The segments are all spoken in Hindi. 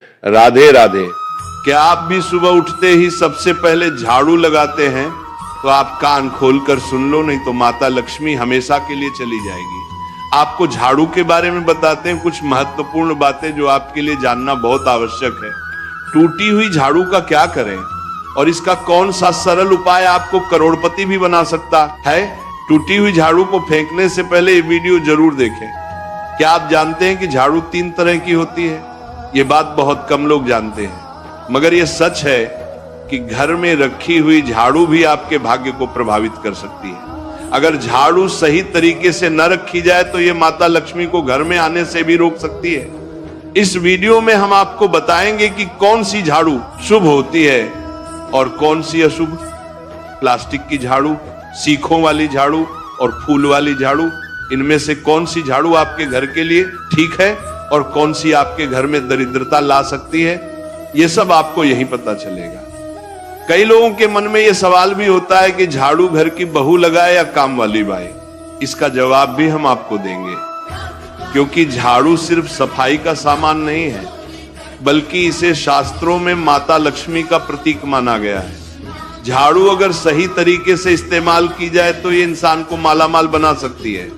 राधे राधे। क्या आप भी सुबह उठते ही सबसे पहले झाड़ू लगाते हैं? तो आप कान खोलकर सुन लो, नहीं तो माता लक्ष्मी हमेशा के लिए चली जाएगी। आपको झाड़ू के बारे में बताते हैं कुछ महत्वपूर्ण बातें जो आपके लिए जानना बहुत आवश्यक है। टूटी हुई झाड़ू का क्या करें और इसका कौन सा सरल उपाय आपको करोड़पति भी बना सकता है? टूटी हुई झाड़ू को फेंकने से पहले ये वीडियो जरूर देखें। क्या आप जानते हैं कि झाड़ू 3 तरह की होती है? ये बात बहुत कम लोग जानते हैं, मगर ये सच है कि घर में रखी हुई झाड़ू भी आपके भाग्य को प्रभावित कर सकती है। अगर झाड़ू सही तरीके से न रखी जाए तो ये माता लक्ष्मी को घर में आने से भी रोक सकती है। इस वीडियो में हम आपको बताएंगे कि कौन सी झाड़ू शुभ होती है और कौन सी अशुभ। प्लास्टिक की झाड़ू, सीखों वाली झाड़ू और फूल वाली झाड़ू, इनमें से कौन सी झाड़ू आपके घर के लिए ठीक है और कौन सी आपके घर में दरिद्रता ला सकती है, ये सब आपको यहीं पता चलेगा। कई लोगों के मन में यह सवाल भी होता है कि झाड़ू घर की बहू लगाए या काम वाली बाई। इसका जवाब भी हम आपको देंगे, क्योंकि झाड़ू सिर्फ सफाई का सामान नहीं है, बल्कि इसे शास्त्रों में माता लक्ष्मी का प्रतीक माना गया है। झाड़ू अगर सही तरीके से इस्तेमाल की जाए तो ये इंसान को मालामाल बना सकती है,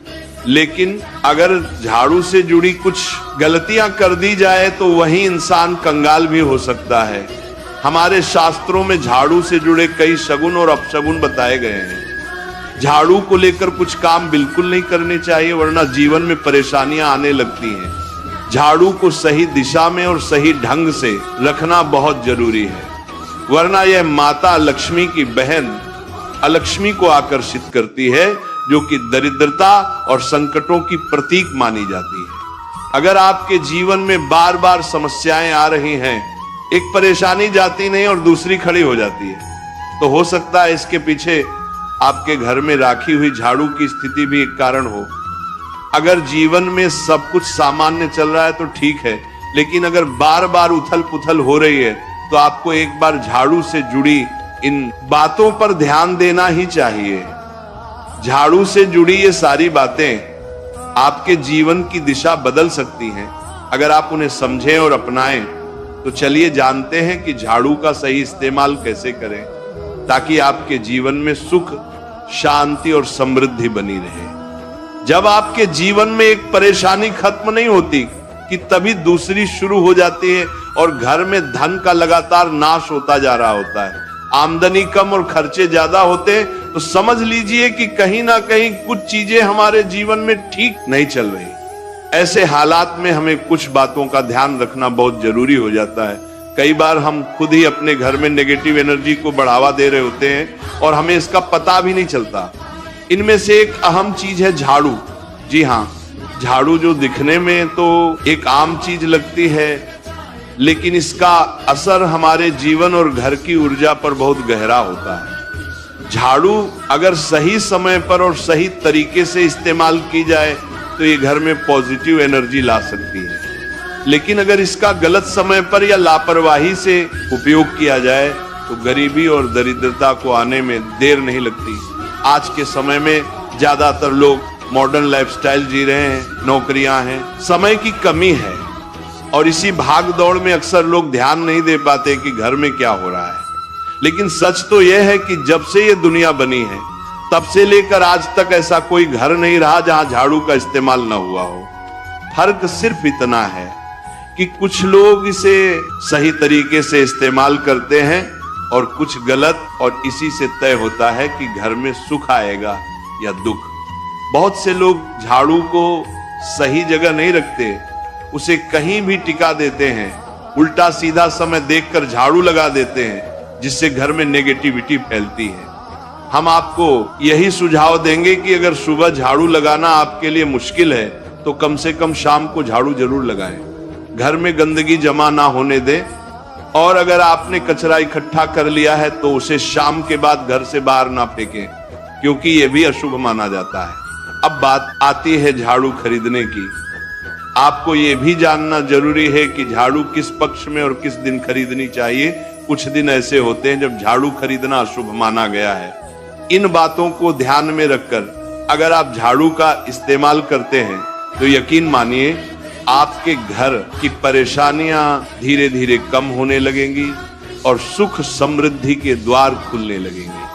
लेकिन अगर झाड़ू से जुड़ी कुछ गलतियां कर दी जाए तो वही इंसान कंगाल भी हो सकता है। हमारे शास्त्रों में झाड़ू से जुड़े कई शगुन और अपशगुन बताए गए हैं। झाड़ू को लेकर कुछ काम बिल्कुल नहीं करने चाहिए, वरना जीवन में परेशानियां आने लगती हैं। झाड़ू को सही दिशा में और सही ढंग से रखना बहुत जरूरी है, वरना यह माता लक्ष्मी की बहन अलक्ष्मी को आकर्षित करती है, जो कि दरिद्रता और संकटों की प्रतीक मानी जाती है। अगर आपके जीवन में बार बार समस्याएं आ रही हैं, एक परेशानी जाती नहीं और दूसरी खड़ी हो जाती है, तो हो सकता है इसके पीछे आपके घर में राखी हुई झाड़ू की स्थिति भी एक कारण हो। अगर जीवन में सब कुछ सामान्य चल रहा है तो ठीक है, लेकिन अगर बार बार उथल पुथल हो रही है तो आपको एक बार झाड़ू से जुड़ी इन बातों पर ध्यान देना ही चाहिए। झाड़ू से जुड़ी ये सारी बातें आपके जीवन की दिशा बदल सकती हैं अगर आप उन्हें समझें और अपनाएं। तो चलिए जानते हैं कि झाड़ू का सही इस्तेमाल कैसे करें, ताकि आपके जीवन में सुख, शांति और समृद्धि बनी रहे। जब आपके जीवन में एक परेशानी खत्म नहीं होती कि तभी दूसरी शुरू हो जाती है और घर में धन का लगातार नाश होता जा रहा होता है। आमदनी कम और खर्चे ज्यादा होते हैं, तो समझ लीजिए कि कहीं ना कहीं कुछ चीजें हमारे जीवन में ठीक नहीं चल रही। ऐसे हालात में हमें कुछ बातों का ध्यान रखना बहुत जरूरी हो जाता है। कई बार हम खुद ही अपने घर में नेगेटिव एनर्जी को बढ़ावा दे रहे होते हैं और हमें इसका पता भी नहीं चलता। इनमें से एक अहम चीज है झाड़ू। जी हाँ, झाड़ू जो दिखने में तो एक आम चीज लगती है, लेकिन इसका असर हमारे जीवन और घर की ऊर्जा पर बहुत गहरा होता है। झाड़ू अगर सही समय पर और सही तरीके से इस्तेमाल की जाए तो ये घर में पॉजिटिव एनर्जी ला सकती है, लेकिन अगर इसका गलत समय पर या लापरवाही से उपयोग किया जाए तो गरीबी और दरिद्रता को आने में देर नहीं लगती। आज के समय में ज्यादातर लोग मॉडर्न लाइफस्टाइल जी रहे हैं, नौकरियां हैं, समय की कमी है और इसी भाग दौड़ में अक्सर लोग ध्यान नहीं दे पाते कि घर में क्या हो रहा है। लेकिन सच तो यह है कि जब से ये दुनिया बनी है तब से लेकर आज तक ऐसा कोई घर नहीं रहा जहां झाड़ू का इस्तेमाल न हुआ हो। फर्क सिर्फ इतना है कि कुछ लोग इसे सही तरीके से इस्तेमाल करते हैं और कुछ गलत, और इसी से तय होता है कि घर में सुख आएगा या दुख। बहुत से लोग झाड़ू को सही जगह नहीं रखते, उसे कहीं भी टिका देते हैं, उल्टा सीधा समय देखकर झाड़ू लगा देते हैं, जिससे घर में नेगेटिविटी फैलती है। हम आपको यही सुझाव देंगे कि अगर सुबह झाड़ू लगाना आपके लिए मुश्किल है तो कम से कम शाम को झाड़ू जरूर लगाएं। घर में गंदगी जमा ना होने दें, और अगर आपने कचरा इकट्ठा कर लिया है तो उसे शाम के बाद घर से बाहर ना फेंकें, क्योंकि यह भी अशुभ माना जाता है। अब बात आती है झाड़ू खरीदने की। आपको यह भी जानना जरूरी है कि झाड़ू किस पक्ष में और किस दिन खरीदनी चाहिए। कुछ दिन ऐसे होते हैं जब झाड़ू खरीदना अशुभ माना गया है। इन बातों को ध्यान में रखकर अगर आप झाड़ू का इस्तेमाल करते हैं तो यकीन मानिए आपके घर की परेशानियां धीरे धीरे कम होने लगेंगी और सुख समृद्धि के द्वार खुलने लगेंगे।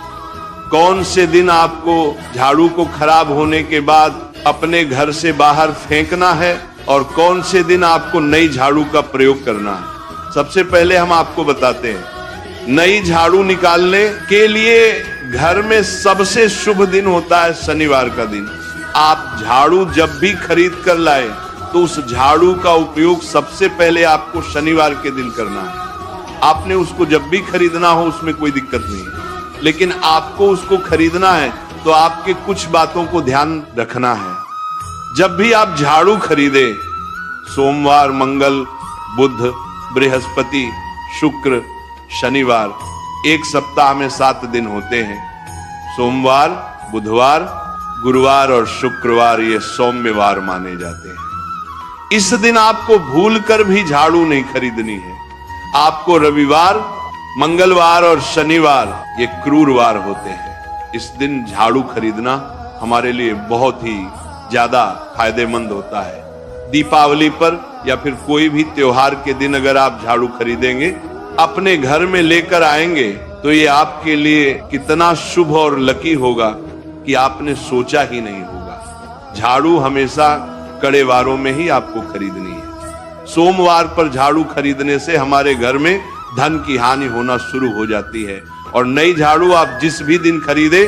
कौन से दिन आपको झाड़ू को खराब होने के बाद अपने घर से बाहर फेंकना है और कौन से दिन आपको नई झाड़ू का प्रयोग करना है, सबसे पहले हम आपको बताते हैं। नई झाड़ू निकालने के लिए घर में सबसे शुभ दिन होता है शनिवार का दिन। आप झाड़ू जब भी खरीद कर लाए तो उस झाड़ू का उपयोग सबसे पहले आपको शनिवार के दिन करना है। आपने उसको जब भी खरीदना हो उसमें कोई दिक्कत नहीं है, लेकिन आपको उसको खरीदना है तो आपके कुछ बातों को ध्यान रखना है। जब भी आप झाड़ू खरीदे, सोमवार, मंगल, बुध, बृहस्पति, शुक्र, शनिवार, एक सप्ताह में 7 दिन होते हैं। सोमवार, बुधवार, गुरुवार और शुक्रवार ये सौम्यवार माने जाते हैं। इस दिन आपको भूलकर भी झाड़ू नहीं खरीदनी है। आपको रविवार, मंगलवार और शनिवार ये क्रूरवार होते हैं। इस दिन झाड़ू खरीदना हमारे लिए बहुत ही ज्यादा फायदेमंद होता है। दीपावली पर या फिर कोई भी त्योहार के दिन अगर आप झाड़ू खरीदेंगे, अपने घर में लेकर आएंगे तो ये आपके लिए कितना शुभ और लकी होगा कि आपने सोचा ही नहीं होगा। झाड़ू हमेशा कड़े वारों में ही आपको खरीदनी है। सोमवार पर झाड़ू खरीदने से हमारे घर में धन की हानि होना शुरू हो जाती है। और नई झाड़ू आप जिस भी दिन खरीदे,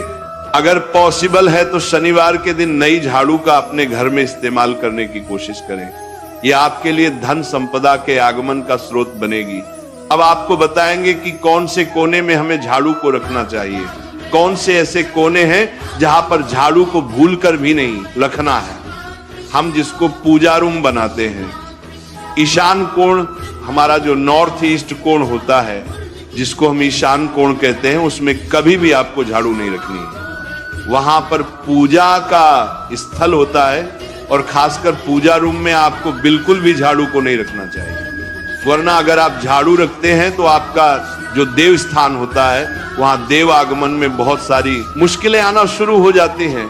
अगर पॉसिबल है तो शनिवार के दिन नई झाड़ू का अपने घर में इस्तेमाल करने की कोशिश करें। यह आपके लिए धन संपदा के आगमन का स्रोत बनेगी। अब आपको बताएंगे कि कौन से कोने में हमें झाड़ू को रखना चाहिए, कौन से ऐसे कोने हैं जहां पर झाड़ू को भूलकर भी नहीं रखना है। हम जिसको पूजा रूम बनाते हैं, ईशान कोण हमारा जो नॉर्थ ईस्ट कोण होता है, जिसको हम ईशान कोण कहते हैं, उसमें कभी भी आपको झाड़ू नहीं रखनी है। वहां पर पूजा का स्थल होता है और खासकर पूजा रूम में आपको बिल्कुल भी झाड़ू को नहीं रखना चाहिए। वरना अगर आप झाड़ू रखते हैं तो आपका जो देव स्थान होता है वहां देव आगमन में बहुत सारी मुश्किलें आना शुरू हो जाती हैं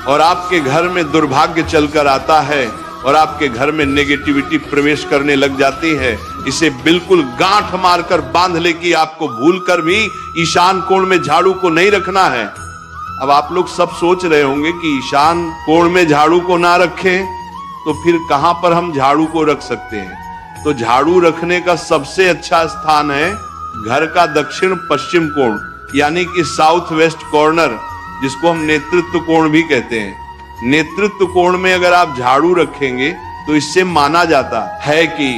और आपके घर में दुर्भाग्य चलकर आता है और आपके घर में नेगेटिविटी प्रवेश करने लग जाती है। इसे बिल्कुल गांठ मारकर बांध ले कि आपको भूलकर भी ईशान कोण में झाड़ू को नहीं रखना है। अब आप लोग सब सोच रहे होंगे कि ईशान कोण में झाड़ू को ना रखें तो फिर कहां पर हम झाड़ू को रख सकते हैं। तो झाड़ू रखने का सबसे अच्छा स्थान है घर का दक्षिण पश्चिम कोण, यानी कि साउथ वेस्ट कॉर्नर, जिसको हम नेतृत्व कोण भी कहते हैं। नेतृत्व कोण में अगर आप झाड़ू रखेंगे तो इससे माना जाता है कि